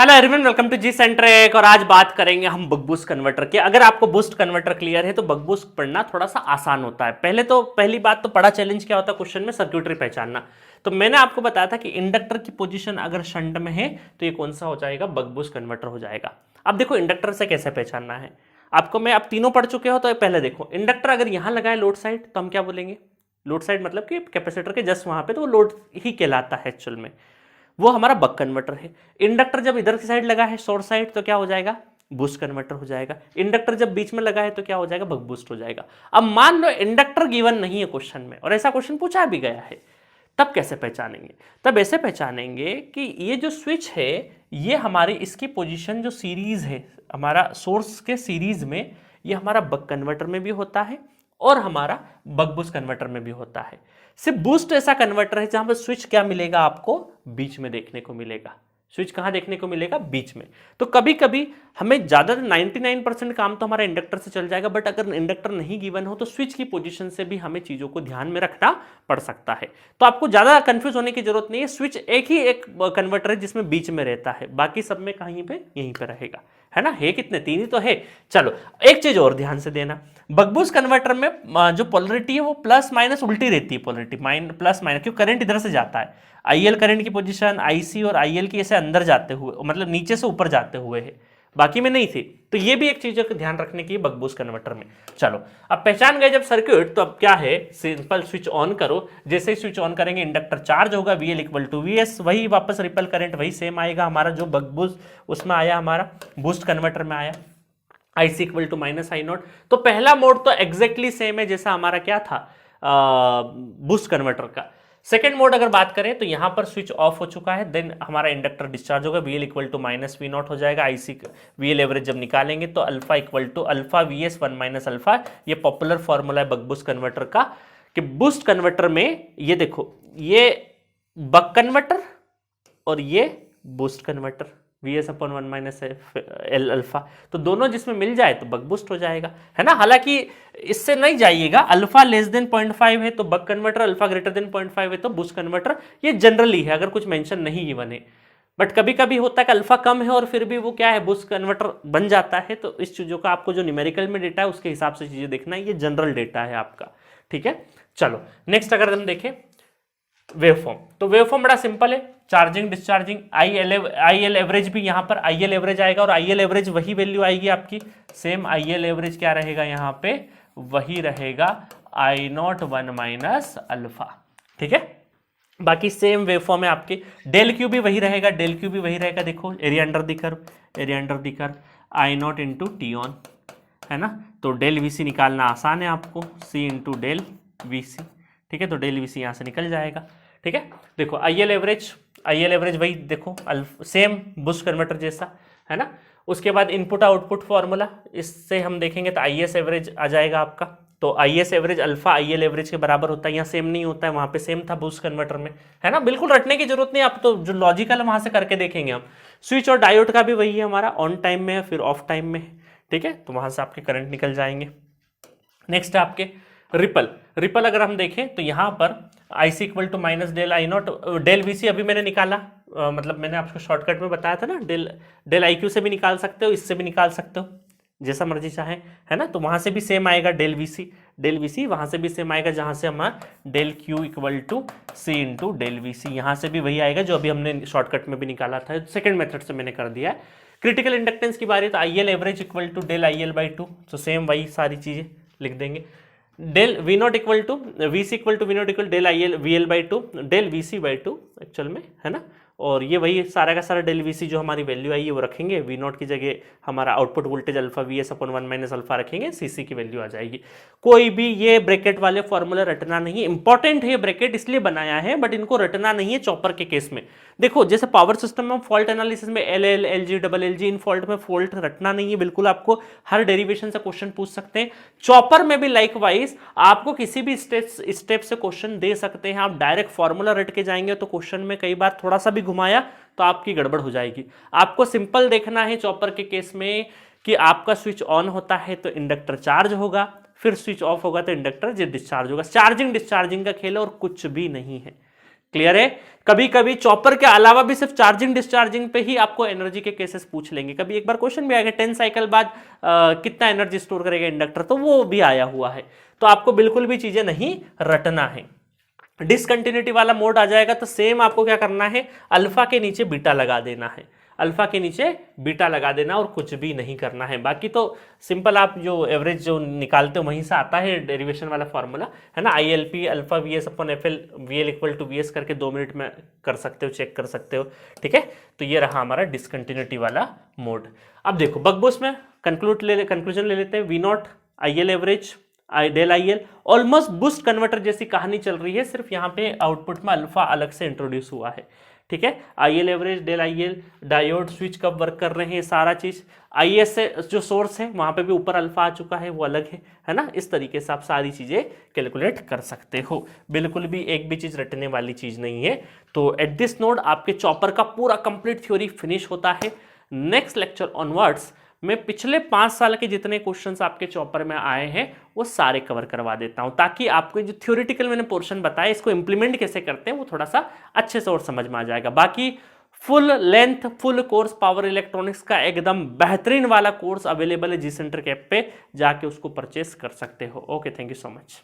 Hello everyone, welcome to G centric. और आज बात करेंगे हम बक बूस्ट कन्वर्टर की। अगर आपको बूस्ट कन्वर्टर क्लियर है तो बक बूस्ट पढ़ना थोड़ा सा आसान होता है। पहली बात तो बड़ा चैलेंज क्या होता है क्वेश्चन में, सर्क्यूटरी पहचानना। तो मैंने आपको बताया था कि इंडक्टर की पोजीशन अगर शंट में है तो ये कौन सा हो जाएगा, बक बूस्ट कन्वर्टर हो जाएगा। अब देखो इंडक्टर से कैसे पहचानना है आपको, मैं अब तीनों पढ़ चुके हो तो पहले देखो, इंडक्टर अगर यहां लगा है लोड साइड तो हम क्या बोलेंगे, लोड साइड मतलब कि कैपेसिटर के जस्ट वहां पे, तो वो लोड ही कहलाता है एक्चुअल में, वो हमारा बक कन्वर्टर है। इंडक्टर जब इधर की साइड लगा है शॉर्ट साइड तो क्या हो जाएगा, बूस्ट कन्वर्टर हो जाएगा। इंडक्टर जब बीच में लगा है तो क्या हो जाएगा, बक बूस्ट हो जाएगा। अब मान लो इंडक्टर गिवन नहीं है क्वेश्चन में और ऐसा क्वेश्चन पूछा भी गया है, तब कैसे पहचानेंगे? तब ऐसे पहचानेंगे कि ये जो स्विच है ये हमारी इसकी पोजीशन जो सीरीज है हमारा सोर्स के सीरीज में, ये हमारा बक कन्वर्टर में भी होता है और हमारा बक बूस्ट कन्वर्टर में भी होता है। सिर्फ बूस्ट ऐसा कन्वर्टर है जहां पर स्विच क्या मिलेगा आपको, बीच में देखने को मिलेगा। स्विच कहां देखने को मिलेगा, बीच में। तो कभी कभी हमें ज्यादातर 99% काम तो हमारा इंडक्टर से चल जाएगा, बट अगर इंडक्टर नहीं गिवन हो तो स्विच की पोजीशन से भी हमें चीजों को ध्यान में रखना पड़ सकता है। तो आपको ज्यादा कंफ्यूज होने की जरूरत नहीं है। स्विच एक कन्वर्टर है जिसमें बीच में रहता है, बाकी सब में कहीं पे यहीं पे रहेगा, है ना। है कितने, तीन ही तो है। चलो एक चीज और ध्यान से देना, बक बूस्ट कन्वर्टर में जो पोलरिटी है वो प्लस माइनस उल्टी रहती है। पोलरिटी प्लस माइनस, क्यों, करंट इधर से जाता है। आईएल करंट की पोजीशन आईसी और आईएल की ऐसे अंदर जाते हुए, मतलब नीचे से ऊपर जाते हुए है, बाकी में नहीं थी। तो ये भी एक चीज का ध्यान रखने की बक बूस्ट कन्वर्टर में। चलो अब पहचान गए जब सर्किट, तो अब क्या है, सिंपल स्विच ऑन करो। जैसे ही स्विच ऑन करेंगे इंडक्टर चार्ज होगा, VL इक्वल टू VS, वही वापस रिपल करंट वही सेम आएगा हमारा जो बक बूस्ट उसमें आया, हमारा बूस्ट कन्वर्टर में आया, IC equal to minus I naught. तो पहला मोड तो एग्जैक्टली सेम है जैसा हमारा क्या था, बूस्ट कन्वर्टर का। सेकेंड मोड अगर बात करें तो यहां पर स्विच ऑफ हो चुका है, देन हमारा इंडक्टर डिस्चार्ज होगा, VL equal to minus V naught हो जाएगा। IC VL एवरेज जब निकालेंगे तो alpha equal to alpha VS 1 minus alpha. ये पॉपुलर फॉर्मूला है बक बूस्ट कन्वर्टर का, कि बूस्ट कन्वर्टर में ये देखो, ये बक कन्वर्टर और ये boost converter, VS upon 1 minus L alpha, तो दोनों जिसमें मिल जाए तो बक बूस्ट हो जाएगा, है ना। हालांकि इससे नहीं जाइएगा, अल्फा लेस देन 0.5 है तो buck converter, alpha greater than 0.5 है तो बूस्ट कन्वर्टर। ये जनरली है, अगर कुछ मेंशन नहीं ही बने, बट कभी कभी होता है कि अल्फा कम है और फिर भी वो क्या है, बूस्ट कन्वर्टर बन जाता है। तो इस चीजों का आपको जो न्यूमेरिकल में डेटा है उसके हिसाब से चीजें देखना है, ये जनरल डेटा है आपका, ठीक है। चलो नेक्स्ट अगर हम देखें वेवफॉर्म, तो वेवफॉर्म बड़ा सिंपल है, चार्जिंग डिस्चार्जिंग, IL एवरेज भी यहाँ पर IL एवरेज आएगा और IL एवरेज वही वैल्यू आएगी आपकी, सेम IL एवरेज क्या रहेगा यहाँ पे, वही रहेगा I नॉट 1 माइनस अल्फा, ठीक है। बाकी सेम वेवफॉर्म है आपके, डेल क्यू भी वही रहेगा, डेल क्यू भी वही रहेगा। देखो area under the curve, area under the curve I not into T on, है ना। तो डेल VC निकालना आसान है आपको, C इंटू डेल VC, ठीक है। तो डेल VC यहाँ से निकल जाएगा, ठीक है। देखो IL एवरेज वही देखो, सेम बूस्ट कन्वर्टर जैसा, है ना। उसके बाद इनपुट आउटपुट फॉर्मूला, इससे हम देखेंगे तो IS एवरेज आ जाएगा आपका। तो IS average alpha IL average के बराबर होता है, यहाँ सेम नहीं होता है, वहां पे सेम था बूस्ट कन्वर्टर में, है ना। बिल्कुल रटने की जरूरत नहीं, आप तो जो लॉजिकल है वहां से करके देखेंगे हम। स्विच और डायोड का भी वही है हमारा, ऑन टाइम में है फिर ऑफ टाइम में है, ठीक है। तो वहां से आपके करंट निकल जाएंगे। नेक्स्ट है आपके रिपल अगर हम देखें तो यहां पर IC equal to minus del I naught, del VC अभी मैंने निकाला, मतलब मैंने आपको शॉर्टकट में बताया था ना, डेल IQ से भी निकाल सकते हो, इससे भी निकाल सकते हो, जैसा मर्जी चाहे, है ना। तो वहां से भी सेम आएगा डेल VC वहां से भी सेम आएगा, जहां से हमारा del Q equal to C into del VC, यहां से भी वही आएगा जो अभी हमने शॉर्टकट में भी निकाला था, सेकेंड मेथड से मैंने कर दिया है। क्रिटिकल इंडक्टेंस की बारी तो IL average equal to del IL by 2, तो सेम वही सारी चीजें लिख देंगे। Del V naught equal to VC equal to V naught equal del IL VL by 2, del VC by 2 actual में, है ना। और ये वही सारा का सारा डेल VC जो हमारी वैल्यू आई है वो रखेंगे, V नॉट की जगह हमारा output voltage alpha VS upon 1 minus alpha रखेंगे, CC की वैल्यू आ जाएगी। कोई भी ये ब्रैकेट वाले फॉर्मूला रटना नहीं, इंपॉर्टेंट है ब्रैकेट इसलिए बनाया है, बट इनको रटना नहीं है चॉपर के केस में। देखो जैसे पावर सिस्टम में फॉल्ट एनालिसिस में LL LG डबल LG, इन फॉल्ट में फॉल्ट रटना नहीं है बिल्कुल, आपको हर डेरिवेशन से क्वेश्चन पूछ सकते हैं। चॉपर में भी लाइकवाइज आपको किसी भी स्टेप से क्वेश्चन दे सकते हैं। आप डायरेक्ट फॉर्मूला रट के जाएंगे तो क्वेश्चन में कई बार थोड़ा सा भी घुमाया तो आपकी गड़बड़ हो जाएगी। आपको सिंपल देखना है चॉपर के केस में कि आपका स्विच ऑन होता है तो इंडक्टर चार्ज होगा, फिर स्विच ऑफ होगा तो इंडक्टर डिस्चार्ज होगा। चार्जिंग डिस्चार्जिंग का खेल और कुछ भी नहीं है, क्लियर है। कभी कभी चॉपर के अलावा भी सिर्फ चार्जिंग डिस्चार्जिंग पे ही आपको एनर्जी के केसेस पूछ लेंगे। कभी एक बार क्वेश्चन भी आएगा 10 साइकिल बाद कितना एनर्जी स्टोर करेगा इंडक्टर, तो वो भी आया हुआ है। तो आपको बिल्कुल भी चीजें नहीं रटना है। डिसकंटिन्यूटी वाला मोड आ जाएगा तो सेम आपको क्या करना है, अल्फा के नीचे बीटा लगा देना है, अल्फा के नीचे बीटा लगा देना और कुछ भी नहीं करना है। बाकी तो सिंपल आप जो एवरेज जो निकालते हो वहीं से आता है डेरिवेशन वाला फॉर्मूला, है ना। ILP alpha VS upon FL VL equal to VS करके 2 मिनट में कर सकते हो, चेक कर सकते हो, ठीक है। तो ये रहा हमारा डिसकंटिन्यूटी वाला मोड। अब देखो बक बूस्ट में कंक्लूजन ले लेते हैं। V0 IL average del IL almost boost converter जैसी कहानी चल रही है, सिर्फ यहाँ पे आउटपुट में अल्फा अलग से इंट्रोड्यूस हुआ है, ठीक है। IL average del IL diode switch कब वर्क कर रहे हैं, सारा चीज IS से जो सोर्स है वहां पे भी ऊपर अल्फा आ चुका है, वो अलग है ना। इस तरीके से आप सारी चीजें कैलकुलेट कर सकते हो, बिल्कुल भी एक भी चीज रटने वाली चीज नहीं है। तो एट दिस नोड आपके चॉपर का पूरा कंप्लीट थ्योरी फिनिश होता है। नेक्स्ट लेक्चर ऑनवर्ड्स मैं पिछले 5 साल के जितने क्वेश्चंस आपके चॉपर में आए हैं वो सारे कवर करवा देता हूं, ताकि आपको जो थ्योरेटिकल मैंने पोर्शन बताया इसको इंप्लीमेंट कैसे करते हैं वो थोड़ा सा अच्छे से और समझ में आ जाएगा। बाकी full length full course power electronics का एकदम बेहतरीन वाला कोर्स अवेलेबल है जी सेंटर के ऐप पे, जाके उसको परचेस कर सकते हो। Okay, thank you so much.